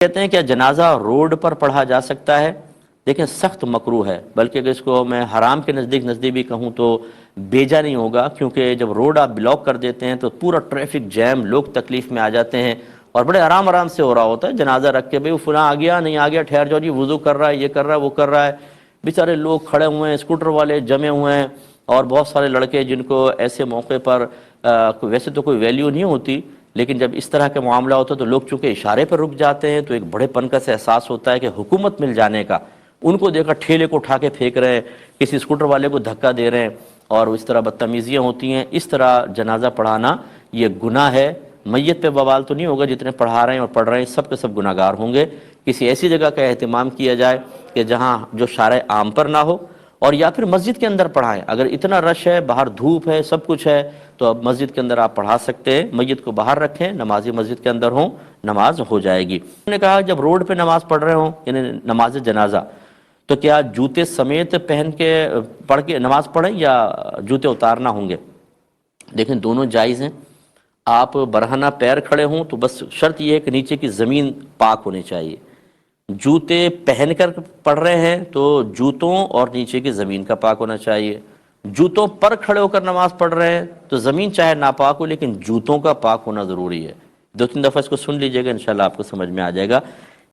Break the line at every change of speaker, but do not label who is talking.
کہتے ہیں کہ جنازہ روڈ پر پڑھا جا سکتا ہے؟ دیکھیں سخت مکروہ ہے، بلکہ اگر اس کو میں حرام کے نزدیک بھی کہوں تو بیجا نہیں ہوگا، کیونکہ جب روڈ آپ بلاک کر دیتے ہیں تو پورا ٹریفک جیم، لوگ تکلیف میں آ جاتے ہیں، اور بڑے آرام سے ہو رہا ہوتا ہے جنازہ رکھ کے، بھئی وہ فلاں آ گیا نہیں آ گیا، ٹھہر جاؤ جی، وضو کر رہا ہے، یہ کر رہا ہے، وہ کر رہا ہے، بیچارے لوگ کھڑے ہوئے ہیں، اسکوٹر والے جمے ہوئے ہیں، اور بہت سارے لڑکے جن کو ایسے موقع پر ویسے تو کوئی ویلیو نہیں ہوتی، لیکن جب اس طرح کا معاملہ ہوتا ہے تو لوگ چونکہ اشارے پر رک جاتے ہیں، تو ایک بڑے پن کا احساس ہوتا ہے کہ حکومت مل جانے کا۔ ان کو دیکھا ٹھیلے کو اٹھا کے پھینک رہے ہیں، کسی اسکوٹر والے کو دھکا دے رہے ہیں، اور اس طرح بدتمیزیاں ہوتی ہیں۔ اس طرح جنازہ پڑھانا یہ گناہ ہے۔ میت پہ بوال تو نہیں ہوگا، جتنے پڑھا رہے ہیں اور پڑھ رہے ہیں سب کے سب گناہ گار ہوں گے۔ کسی ایسی جگہ کا اہتمام کیا جائے کہ جہاں جو شارع عام پر نہ ہو، اور یا پھر مسجد کے اندر پڑھائیں۔ اگر اتنا رش ہے، باہر دھوپ ہے، سب کچھ ہے، تو اب مسجد کے اندر آپ پڑھا سکتے ہیں، میت کو باہر رکھیں، نمازی مسجد کے اندر ہوں، نماز ہو جائے گی۔ انہوں نے کہا جب روڈ پہ نماز پڑھ رہے ہوں، یعنی نماز جنازہ، تو کیا جوتے سمیت پڑھ کے نماز پڑھیں یا جوتے اتارنا ہوں گے؟ دیکھیں دونوں جائز ہیں۔ آپ برہنہ پیر کھڑے ہوں تو بس شرط یہ ہے کہ نیچے کی زمین پاک ہونی چاہیے۔ جوتے پہن کر پڑھ رہے ہیں تو جوتوں اور نیچے کی زمین کا پاک ہونا چاہیے۔ جوتوں پر کھڑے ہو کر نماز پڑھ رہے ہیں تو زمین چاہے ناپاک ہو، لیکن جوتوں کا پاک ہونا ضروری ہے۔ 2-3 دفعہ اس کو سن لیجئے گا، انشاءاللہ آپ کو سمجھ میں آ جائے گا۔